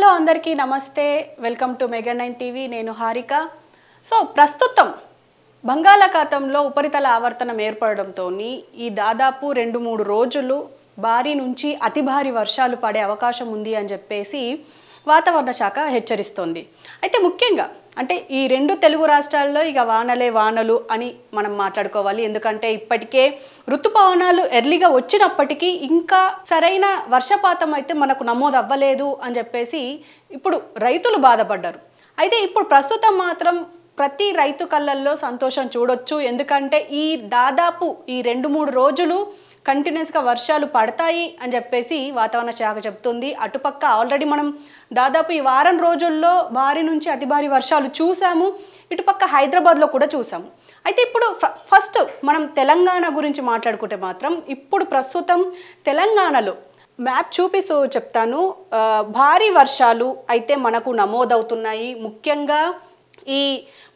Hello అందరికీ నమస్తే welcome to mega 9 TV నేను హారిక సో ప్రస్తుతం బంగాళాఖాతంలో ఉపరితల ఆవర్తనం ఏర్పడడంతో ఈ దాదాపు 2-3 రోజులు భారీ నుంచి అతి భారీ వర్షాలు పడే అవకాశం ఉంది అని చెప్పేసి వాతావరణ శాఖ హెచ్చరిస్తోంది అయితే ముఖ్యంగా అంటే ఈ రెండు తెలుగు రాష్ట్రాల్లో ఇక వానలే వానలు అని మనం మాట్లాడుకోవాలి ఎందుకంటే ఇప్పటికే ఋతుపవనాలు ఎర్లీగా వచ్చినప్పటికీ ఇంకా సరైన వర్షపాతం అయితే మనకు నమోదు అవ్వలేదు అని చెప్పేసి ఇప్పుడు రైతులు బాధపడ్డారు అయితే ఇప్పుడు ప్రస్తుతం మాత్రం ప్రతి రైతు కళ్ళల్లో సంతోషం చూడొచ్చు ఎందుకంటే ఈ దాదాపు ఈ 2-3 రోజులు కంటిన్యూస్గా వర్షాలు పడతాయి అని చెప్పేసి వాతావరణ శాఖ చెప్తుంది అటుపక్క ఆల్రెడీ మనం దాదాపు ఈ వారం రోజుల్లో భారీ నుంచి అతి భారీ వర్షాలు చూసాము ఇటుపక్క హైదరాబాద్లో కూడా చూసాము అయితే ఇప్పుడు ఫస్ట్ మనం తెలంగాణ గురించి మాట్లాడుకుంటే మాత్రం ఇప్పుడు ప్రస్తుతం తెలంగాణలో మ్యాప్ చూపిస్తూ చెప్తాను భారీ వర్షాలు అయితే మనకు నమోదవుతున్నాయి ముఖ్యంగా ఈ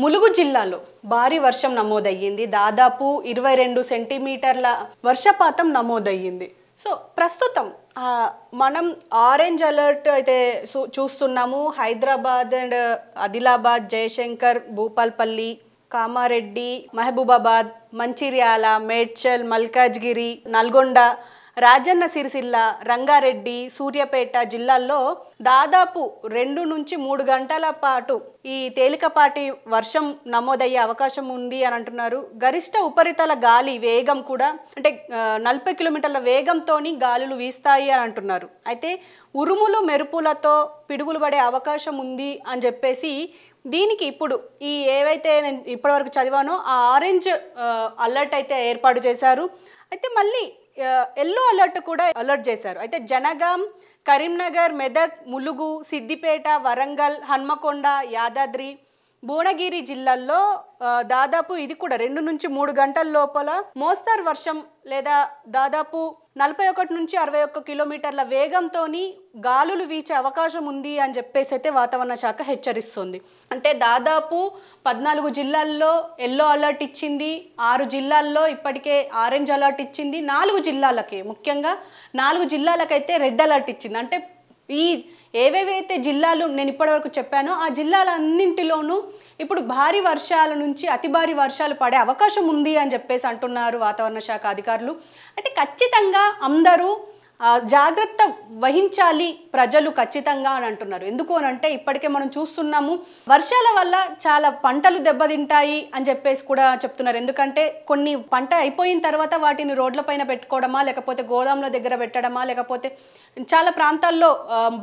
ములుగు జిల్లాలో భారీ వర్షం నమోదయ్యింది దాదాపు 22 సెంటీమీటర్ల వర్షపాతం నమోదయ్యింది సో ప్రస్తుతం మనం ఆరెంజ్ అలర్ట్ అయితే చూస్తున్నాము హైదరాబాద్ అండ్ ఆదిలాబాద్ జయశంకర్ భూపాల్పల్లి కామారెడ్డి మహబూబాబాద్ మంచిర్యాల మేడ్చల్ మల్కాజ్గిరి నల్గొండ రాజన్న సిరిసిల్ల రంగారెడ్డి సూర్యాపేట జిల్లాల్లో దాదాపు 2 నుంచి 3 గంటల పాటు ఈ తేలికపాటి వర్షం నమోదయ్యే అవకాశం ఉంది అని అంటున్నారు గరిష్ట ఉపరితల గాలి వేగం కూడా అంటే 40 కిలోమీటర్ల వేగంతో గాలులు వీస్తాయి అని అంటున్నారు అయితే ఉరుములు మెరుపులతో పిడుగులు పడే అవకాశం ఉంది అని చెప్పేసి దీనికి ఇప్పుడు ఈ ఏవైతే నేను ఇప్పటివరకు చదివానో ఆ ఆరెంజ్ అలర్ట్ అయితే ఏర్పాటు చేశారు అయితే మళ్ళీ ఎల్లో అలర్ట్ కూడా అలర్ట్ చేశారు అయితే జనగాం కరీంనగర్ మెదక్ ములుగు సిద్దిపేట వరంగల్ హన్మకొండ యాదాద్రి భువనగిరి జిల్లాల్లో దాదాపు ఇది కూడా 2 నుంచి 3 గంటల లోపల మోస్తరు వర్షం లేదా దాదాపు 41 నుంచి 61 కిలోమీటర్ల వేగంతో గాలులు వీచే అవకాశం ఉంది అని చెప్పేసి అయితే వాతావరణ శాఖ హెచ్చరిస్తుంది అంటే దాదాపు 14 జిల్లాల్లో ఎల్లో అలర్ట్ ఇచ్చింది 6 జిల్లాల్లో ఇప్పటికే ఆరెంజ్ అలర్ట్ ఇచ్చింది 4 జిల్లాలకి ముఖ్యంగా 4 జిల్లాలకైతే రెడ్ అలర్ట్ ఇచ్చింది అంటే ఈ ఏవేవైతే జిల్లాలు నేను ఇప్పటివరకు చెప్పానో ఆ జిల్లాలన్నింటిలోనూ ఇప్పుడు భారీ వర్షాల నుంచి అతి భారీ వర్షాలు పడే అవకాశం ఉంది అని చెప్పేసి అంటున్నారు వాతావరణ శాఖ అధికారులు అయితే ఖచ్చితంగా అందరూ జాగ్రత్త వహించాలి ప్రజలు ఖచ్చితంగా అని అంటున్నారు ఎందుకు అని అంటే ఇప్పటికే మనం చూస్తున్నాము వర్షాల వల్ల చాలా పంటలు దెబ్బతింటాయి అని చెప్పేసి కూడా చెప్తున్నారు ఎందుకంటే కొన్ని పంట అయిపోయిన తర్వాత వాటిని రోడ్లపైన పెట్టుకోవడమా లేకపోతే గోదాముల దగ్గర పెట్టడమా లేకపోతే చాలా ప్రాంతాల్లో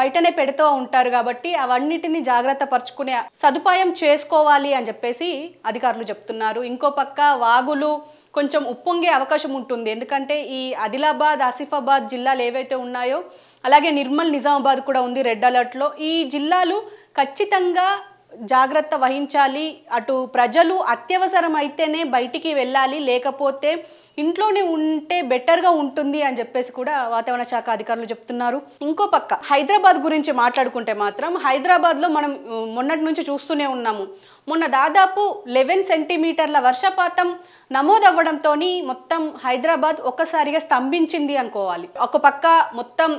బయటనే పెడుతూ ఉంటారు కాబట్టి అవన్నిటిని జాగ్రత్త పరుచుకునే సదుపాయం చేసుకోవాలి అని చెప్పేసి అధికారులు చెప్తున్నారు ఇంకో పక్క వాగులు కొంచెం ఉప్పొంగే అవకాశం ఉంటుంది ఎందుకంటే ఈ ఆదిలాబాద్ ఆసిఫాబాద్ జిల్లాలు ఏవైతే ఉన్నాయో అలాగే నిర్మల్ నిజామాబాద్ కూడా ఉంది రెడ్ అలర్ట్లో ఈ జిల్లాలు ఖచ్చితంగా జాగ్రత్త వహించాలి అటు ప్రజలు అత్యవసరం అయితేనే బయటికి వెళ్ళాలి లేకపోతే ఇంట్లోనే ఉంటే బెటర్గా ఉంటుంది అని చెప్పేసి కూడా వాతావరణ శాఖ అధికారులు చెప్తున్నారు ఇంకో పక్క హైదరాబాద్ గురించి మాట్లాడుకుంటే మాత్రం హైదరాబాద్లో మనం మొన్నటి నుంచి చూస్తూనే ఉన్నాము మొన్న దాదాపు 11 సెంటీమీటర్ల వర్షపాతం నమోదవ్వడంతో మొత్తం హైదరాబాద్ ఒక్కసారిగా స్తంభించింది అనుకోవాలి ఒక పక్క మొత్తం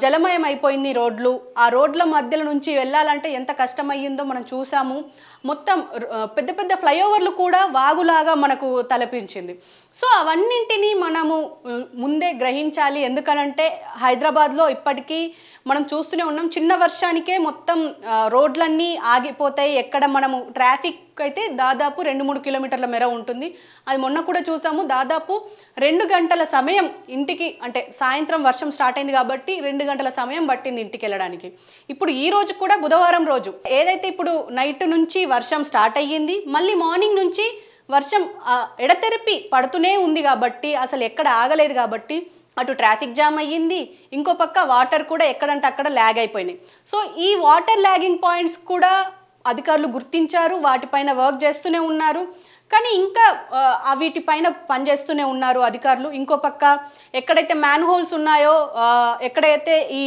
జలమయం అయిపోయింది రోడ్లు ఆ రోడ్ల మధ్యలో నుంచి వెళ్ళాలంటే ఎంత కష్టమయ్యిందో మనం చూసాము మొత్తం పెద్ద పెద్ద ఫ్లైఓవర్లు కూడా వాగులాగా మనకు తలపించింది సో అవన్నింటినీ మనము ముందే గ్రహించాలి ఎందుకనంటే హైదరాబాద్లో ఇప్పటికీ మనం చూస్తూనే ఉన్నాం చిన్న వర్షానికే మొత్తం రోడ్లన్నీ ఆగిపోతాయి ఎక్కడ మనము ట్రాఫిక్ అయితే దాదాపు 2-3 కిలోమీటర్ల మేర ఉంటుంది అది మొన్న కూడా చూసాము దాదాపు 2 గంటల సమయం ఇంటికి అంటే సాయంత్రం వర్షం స్టార్ట్ అయింది కాబట్టి 2 గంటల సమయం పట్టింది ఇంటికి వెళ్ళడానికి ఇప్పుడు ఈ రోజు కూడా బుధవారం రోజు ఏదైతే ఇప్పుడు నైట్ నుంచి వర్షం స్టార్ట్ అయ్యింది మళ్ళీ మార్నింగ్ నుంచి వర్షం ఎడతెరిపి పడుతూనే ఉంది కాబట్టి అసలు ఎక్కడ ఆగలేదు కాబట్టి అటు ట్రాఫిక్ జామ్ అయ్యింది ఇంకో పక్క వాటర్ కూడా ఎక్కడంటే అక్కడ ల్యాగ్ అయిపోయినాయి సో ఈ వాటర్ ల్యాగింగ్ పాయింట్స్ కూడా అధికారులు గుర్తించారు వాటిపైన వర్క్ చేస్తూనే ఉన్నారు కానీ ఇంకా వీటిపైన పనిచేస్తూనే ఉన్నారు అధికారులు ఇంకో పక్క ఎక్కడైతే మ్యాన్ హోల్స్ ఉన్నాయో ఎక్కడైతే ఈ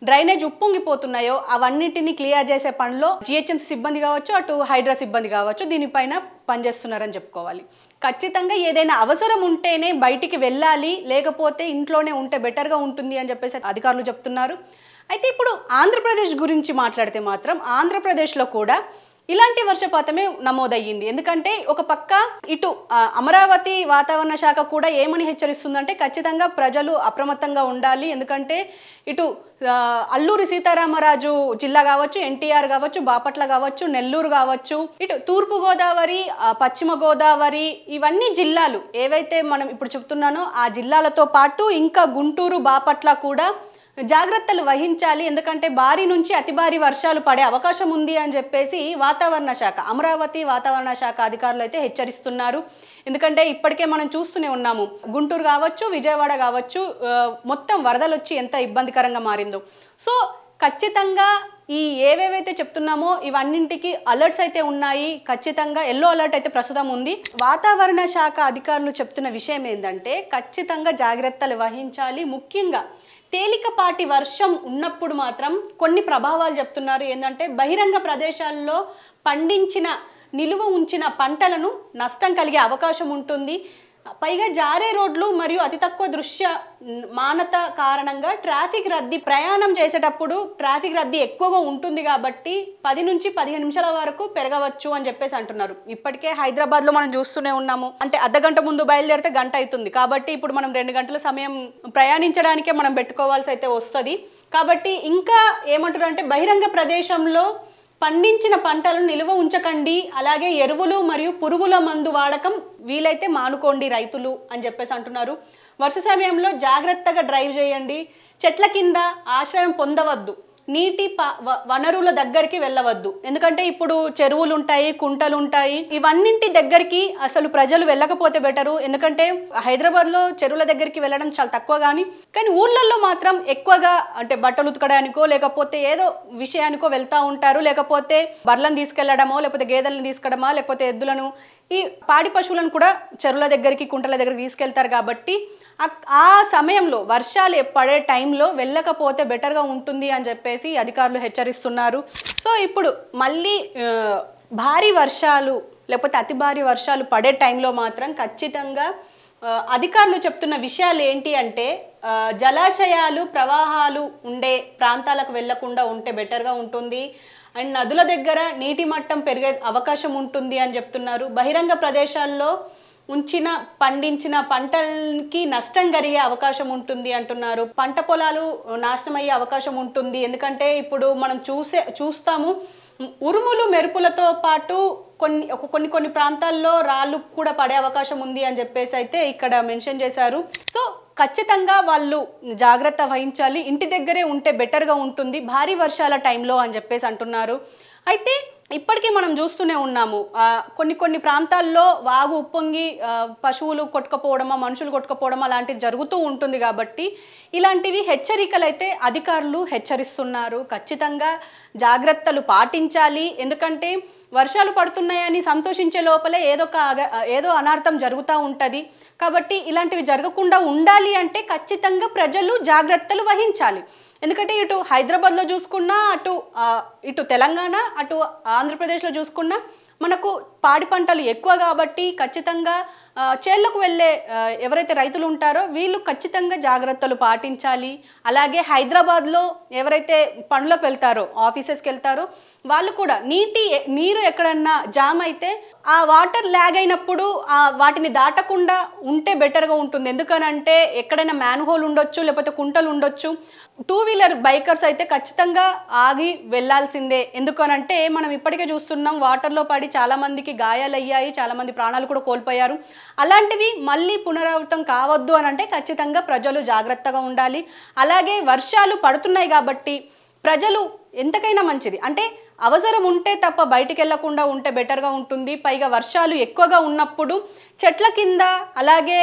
డ్రైనేజ్ ఉప్పొంగిపోతున్నాయో అవన్నిటిని క్లియర్ చేసే పనిలో జిహెచ్ఎంసీ సిబ్బంది కావచ్చు అటు హైడ్రా సిబ్బంది కావచ్చు దీనిపైన పనిచేస్తున్నారని చెప్పుకోవాలి ఖచ్చితంగా ఏదైనా అవసరం ఉంటేనే బయటికి వెళ్ళాలి లేకపోతే ఇంట్లోనే ఉంటే బెటర్గా ఉంటుంది అని చెప్పేసి అధికారులు చెప్తున్నారు అయితే ఇప్పుడు ఆంధ్రప్రదేశ్ గురించి మాట్లాడితే మాత్రం ఆంధ్రప్రదేశ్లో కూడా ఇలాంటి వర్షపాతమే నమోదయ్యింది. ఎందుకంటే ఒక పక్క ఇటు అమరావతి వాతావరణ శాఖ కూడా ఏమని హెచ్చరిస్తుందంటే ఖచ్చితంగా ప్రజలు అప్రమత్తంగా ఉండాలి. ఎందుకంటే ఇటు అల్లూరి సీతారామరాజు జిల్లా కావచ్చు, ఎన్టీఆర్ కావచ్చు, బాపట్ల కావచ్చు, నెల్లూరు కావచ్చు, ఇటు తూర్పు గోదావరి, పశ్చిమ గోదావరి, ఇవన్నీ జిల్లాలు ఏవైతే మనం ఇప్పుడు చెప్తున్నానో ఆ జిల్లాలతో పాటు ఇంకా గుంటూరు, బాపట్ల కూడా జాగ్రత్తలు వహించాలి. ఎందుకంటే భారీ నుంచి అతి భారీ వర్షాలు పడే అవకాశం ఉంది అని చెప్పేసి వాతావరణ శాఖ, అమరావతి వాతావరణ శాఖ అధికారులు అయితే హెచ్చరిస్తున్నారు. ఎందుకంటే ఇప్పటికే మనం చూస్తూనే ఉన్నాము, గుంటూరు కావచ్చు, విజయవాడ కావచ్చు, మొత్తం వరదలు వచ్చి ఎంత ఇబ్బందికరంగా మారిందో. సో ఖచ్చితంగా ఈ ఏవేవైతే చెప్తున్నామో ఇవన్నింటికి అలర్ట్స్ అయితే ఉన్నాయి. ఖచ్చితంగా ఎల్లో అలర్ట్ అయితే ప్రస్తుతం ఉంది. వాతావరణ శాఖ అధికారులు చెప్తున్న విషయం ఏంటంటే ఖచ్చితంగా జాగ్రత్తలు వహించాలి. ముఖ్యంగా తేలికపాటి వర్షం ఉన్నప్పుడు మాత్రం కొన్ని ప్రభావాలు చెప్తున్నారు. ఏంటంటే బహిరంగ ప్రదేశాల్లో పండించిన నిలువ ఉంచిన పంటలను నష్టం కలిగే అవకాశం ఉంటుంది. పైగా జారే రోడ్లు మరియు అతి తక్కువ దృశ్యమానత కారణంగా ట్రాఫిక్ రద్దీ, ప్రయాణం చేసేటప్పుడు ట్రాఫిక్ రద్దీ ఎక్కువగా ఉంటుంది కాబట్టి 10 నుంచి 15 నిమిషాల వరకు పెరగవచ్చు అని చెప్పేసి అంటున్నారు. ఇప్పటికే హైదరాబాద్లో మనం చూస్తూనే ఉన్నాము. అంటే అర్ధగంట ముందు బయలుదేరితే గంట అవుతుంది కాబట్టి ఇప్పుడు మనం 2 గంటల సమయం ప్రయాణించడానికే మనం పెట్టుకోవాల్సి అయితే వస్తుంది. కాబట్టి ఇంకా ఏమంటారు అంటే బహిరంగ ప్రదేశంలో పండించిన పంటలను నిల్వ ఉంచకండి, అలాగే ఎరువులు మరియు పురుగుల మందు వాడకం వీలైతే మానుకోండి రైతులు అని చెప్పేసి అంటున్నారు. వర్ష సమయంలో జాగ్రత్తగా డ్రైవ్ చేయండి, చెట్ల కింద ఆశ్రయం పొందవద్దు, నీటి వనరుల దగ్గరికి వెళ్ళవద్దు. ఎందుకంటే ఇప్పుడు చెరువులు ఉంటాయి, కుంటలు ఉంటాయి, ఇవన్నింటి దగ్గరికి అసలు ప్రజలు వెళ్ళకపోతే బెటరు. ఎందుకంటే హైదరాబాద్లో చెరువుల దగ్గరికి వెళ్ళడం చాలా తక్కువ, కానీ ఊర్లలో మాత్రం ఎక్కువగా అంటే బట్టలు ఉతకడానికో లేకపోతే ఏదో విషయానికో వెళ్తూ ఉంటారు. లేకపోతే బర్లను తీసుకెళ్లడమో, లేకపోతే గేదెలను తీసుకెళ్ళడమా, లేకపోతే ఎద్దులను, ఈ పాడి పశువులను కూడా చెరువుల దగ్గరికి, కుంటల దగ్గరికి తీసుకెళ్తారు. కాబట్టి ఆ సమయంలో వర్షాలు పడే టైంలో వెళ్ళకపోతే బెటర్గా ఉంటుంది అని చెప్పేసి అధికారులు హెచ్చరిస్తున్నారు. సో ఇప్పుడు మళ్ళీ భారీ వర్షాలు లేకపోతే అతి భారీ వర్షాలు పడే టైంలో మాత్రం ఖచ్చితంగా అధికారులు చెప్తున్న విషయాలు ఏంటి అంటే జలాశయాలు, ప్రవాహాలు ఉండే ప్రాంతాలకు వెళ్లకుండా ఉంటే బెటర్గా ఉంటుంది. అండ్ నదుల దగ్గర నీటి మట్టం పెరిగే అవకాశం ఉంటుంది అని చెప్తున్నారు. బహిరంగ ప్రదేశాల్లో పండించిన పంటలకి నష్టం కలిగే అవకాశం ఉంటుంది అంటున్నారు. పంట పొలాలు నాశనం అయ్యే అవకాశం ఉంటుంది. ఎందుకంటే ఇప్పుడు మనం చూస్తాము ఉరుములు మెరుపులతో పాటు కొన్ని ప్రాంతాల్లో రాళ్ళు కూడా పడే అవకాశం ఉంది అని చెప్పేసి అయితే ఇక్కడ మెన్షన్ చేశారు. సో ఖచ్చితంగా వాళ్ళు జాగ్రత్త వహించాలి, ఇంటి దగ్గరే ఉంటే బెటర్గా ఉంటుంది భారీ వర్షాల టైంలో అని చెప్పేసి అంటున్నారు. అయితే ఇప్పటికీ మనం చూస్తూనే ఉన్నాము కొన్ని ప్రాంతాల్లో వాగు ఉప్పొంగి పశువులు కొట్టుకుపోవడమా, మనుషులు కొట్టుకుపోవడం అలాంటివి జరుగుతూ ఉంటుంది. కాబట్టి ఇలాంటివి హెచ్చరికలు అయితే అధికారులు హెచ్చరిస్తున్నారు. ఖచ్చితంగా జాగ్రత్తలు పాటించాలి. ఎందుకంటే వర్షాలు పడుతున్నాయని సంతోషించే లోపలే ఏదో అనార్థం జరుగుతూ ఉంటుంది. కాబట్టి ఇలాంటివి జరగకుండా ఉండాలి అంటే ఖచ్చితంగా ప్రజలు జాగ్రత్తలు వహించాలి. ఎందుకంటే ఇటు హైదరాబాద్లో చూసుకున్నా, ఇటు తెలంగాణ, అటు ఆంధ్రప్రదేశ్లో చూసుకున్నా మనకు పాడి పంటలు ఎక్కువ కాబట్టి ఖచ్చితంగా చేళ్లకు వెళ్ళే ఎవరైతే రైతులు ఉంటారో వీళ్ళు ఖచ్చితంగా జాగ్రత్తలు పాటించాలి. అలాగే హైదరాబాద్లో ఎవరైతే పనులకు వెళ్తారో, ఆఫీసెస్కి వెళ్తారో వాళ్ళు కూడా నీరు ఎక్కడన్నా జామ్ అయితే ఆ వాటర్ ల్యాగ్ అయినప్పుడు వాటిని దాటకుండా ఉంటే బెటర్గా ఉంటుంది. ఎందుకనంటే ఎక్కడైనా మ్యాన్ హోల్ ఉండొచ్చు, లేకపోతే కుంటలు ఉండొచ్చు. 2 వీలర్ బైకర్స్ అయితే ఖచ్చితంగా ఆగి వెళ్లాల్సిందే. ఎందుకనంటే మనం ఇప్పటికే చూస్తున్నాం వాటర్లో పడి చాలా మందికి గాయాలయ్యాయి, చాలా మంది ప్రాణాలు కూడా కోల్పోయారు. అలాంటివి మళ్ళీ పునరావృతం కావద్దు అని అంటే ఖచ్చితంగా ప్రజలు జాగ్రత్తగా ఉండాలి. అలాగే వర్షాలు పడుతున్నాయి కాబట్టి ప్రజలు ఎంతకైనా మంచిది అంటే అవసరం ఉంటే తప్ప బయటికి వెళ్లకుండా ఉంటే బెటర్గా ఉంటుంది. పైగా వర్షాలు ఎక్కువగా ఉన్నప్పుడు చెట్ల కింద, అలాగే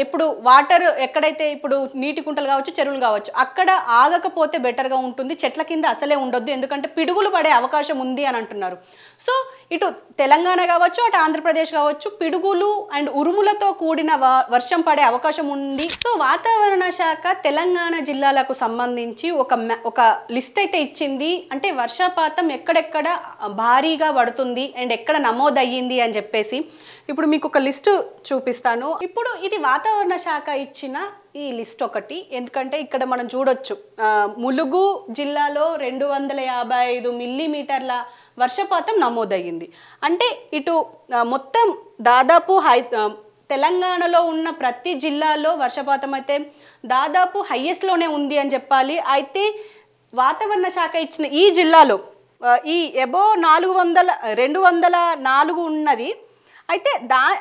ఇప్పుడు వాటర్ ఎక్కడైతే ఇప్పుడు నీటి కుంటలు కావచ్చు, చెరువులు కావచ్చు, అక్కడ ఆగకపోతే బెటర్గా ఉంటుంది. చెట్ల కింద అసలే ఉండొద్దు, ఎందుకంటే పిడుగులు పడే అవకాశం ఉంది అని అంటున్నారు. సో ఇటు తెలంగాణ కావచ్చు, అటు ఆంధ్రప్రదేశ్ కావచ్చు, పిడుగులు అండ్ ఉరుములతో కూడిన వర్షం పడే అవకాశం ఉంది. సో వాతావరణ శాఖ తెలంగాణ జిల్లాలకు సంబంధించి ఒక లిస్ట్ అయితే ఇచ్చింది. అంటే వర్షపాతం ఎక్కడెక్కడ భారీగా పడుతుంది అండ్ ఎక్కడ నమోదయ్యింది అని చెప్పేసి ఇప్పుడు మీకు ఒక లిస్టు చూపిస్తాను. ఇప్పుడు ఇది వాతావరణ శాఖ ఇచ్చిన ఈ లిస్ట్ ఒకటి, ఎందుకంటే ఇక్కడ మనం చూడొచ్చు ములుగు జిల్లాలో 255 మిల్లీమీటర్ల వర్షపాతం నమోదయ్యింది. అంటే ఇటు మొత్తం దాదాపు తెలంగాణలో ఉన్న ప్రతి జిల్లాలో వర్షపాతం అయితే దాదాపు హైయెస్ట్లోనే ఉంది అని చెప్పాలి. అయితే వాతావరణ శాఖ ఇచ్చిన ఈ జిల్లాలో ఈ ఎబో 204 ఉన్నది. అయితే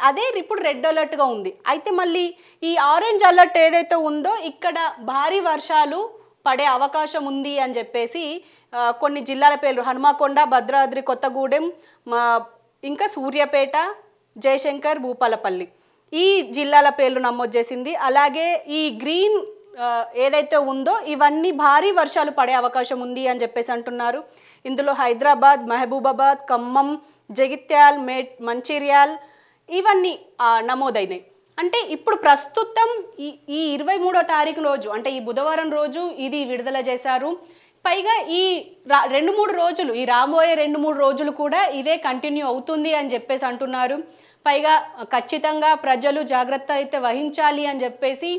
అదే ఇప్పుడు రెడ్ అలర్ట్గా ఉంది. అయితే మళ్ళీ ఈ ఆరెంజ్ అలర్ట్ ఏదైతే ఉందో ఇక్కడ భారీ వర్షాలు పడే అవకాశం ఉంది అని చెప్పేసి కొన్ని జిల్లాల పేర్లు హనుమకొండ, భద్రాద్రి కొత్తగూడెం, ఇంకా సూర్యాపేట, జయశంకర్, భూపాలపల్లి ఈ జిల్లాల పేర్లు నమోదు చేసింది. అలాగే ఈ గ్రీన్ ఏదైతే ఉందో ఇవన్నీ భారీ వర్షాలు పడే అవకాశం ఉంది అని చెప్పేసి అంటున్నారు. ఇందులో హైదరాబాద్, మహబూబాబాద్, ఖమ్మం, జగిత్యాల్, మంచిర్యాల్ ఇవన్నీ నమోదైనాయి. అంటే ఇప్పుడు ప్రస్తుతం ఈ 23వ తారీఖు రోజు, అంటే ఈ బుధవారం రోజు ఇది విడుదల చేశారు. పైగా ఈ 2-3 రోజులు, ఈ రాబోయే 2-3 రోజులు కూడా ఇదే కంటిన్యూ అవుతుంది అని చెప్పేసి అంటున్నారు. పైగా ఖచ్చితంగా ప్రజలు జాగ్రత్త అయితే వహించాలి అని చెప్పేసి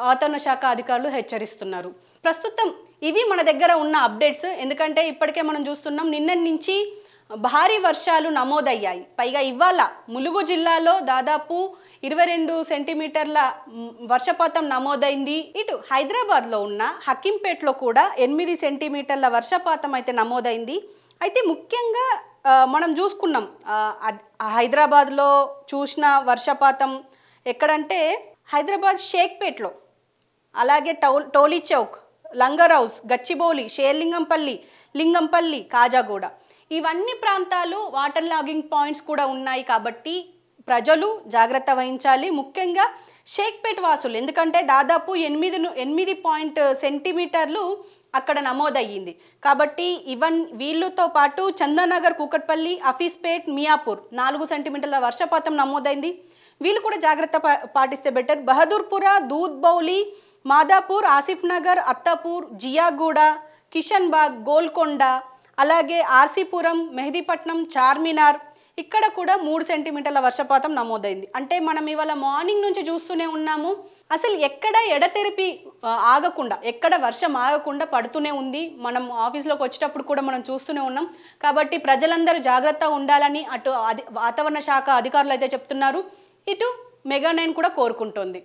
వాతావరణ శాఖ అధికారులు హెచ్చరిస్తున్నారు. ప్రస్తుతం ఇవి మన దగ్గర ఉన్న అప్డేట్స్. ఎందుకంటే ఇప్పటికే మనం చూస్తున్నాం నిన్నటి నుంచి భారీ వర్షాలు నమోదయ్యాయి. పైగా ఇవాళ ములుగు జిల్లాలో దాదాపు 22 సెంటీమీటర్ల వర్షపాతం నమోదైంది. ఇటు హైదరాబాద్లో ఉన్న హకీంపేటలో కూడా 8 సెంటీమీటర్ల వర్షపాతం అయితే నమోదైంది. అయితే ముఖ్యంగా మనం చూసుకున్నాం హైదరాబాద్లో చూసిన వర్షపాతం ఎక్కడంటే హైదరాబాద్ షేక్పేట్లో, అలాగే టోలీ చౌక్, లంగర్ హౌస్, గచ్చిబౌలి, లింగంపల్లి, కాజాగూడ ఇవన్నీ ప్రాంతాలు వాటర్ లాగింగ్ పాయింట్స్ కూడా ఉన్నాయి. కాబట్టి ప్రజలు జాగ్రత్త వహించాలి. ముఖ్యంగా షేక్పేట్ వాసులు, ఎందుకంటే దాదాపు 8 సెంటీమీటర్లు అక్కడ నమోదయ్యింది. కాబట్టి వీళ్ళతో పాటు చందానగర్, కూకట్పల్లి, హఫీజ్పేట్, మియాపూర్ 4 సెంటీమీటర్ల వర్షపాతం నమోదైంది. వీళ్ళు కూడా జాగ్రత్త పాటిస్తే బెటర్. బహదూర్పుర, దూద్బౌలి, మాదాపూర్, ఆసిఫ్ నగర్, అత్తాపూర్, జియాగూడ, కిషన్ బాగ్, గోల్కొండ, అలాగే ఆర్సీపురం, మెహదీపట్నం, చార్మినార్ ఇక్కడ కూడా 3 సెంటీమీటర్ల వర్షపాతం నమోదైంది. అంటే మనం ఇవాళ మార్నింగ్ నుంచి చూస్తూనే ఉన్నాము, అసలు ఎక్కడ ఎడతెరిపి ఆగకుండా, ఎక్కడ వర్షం ఆగకుండా పడుతూనే ఉంది. మనం ఆఫీస్లోకి వచ్చేటప్పుడు కూడా మనం చూస్తూనే ఉన్నాం. కాబట్టి ప్రజలందరూ జాగ్రత్తగా ఉండాలని అటు వాతావరణ శాఖ అధికారులు అయితే చెప్తున్నారు, ఇటు మెగా 9 కూడా కోరుకుంటోంది.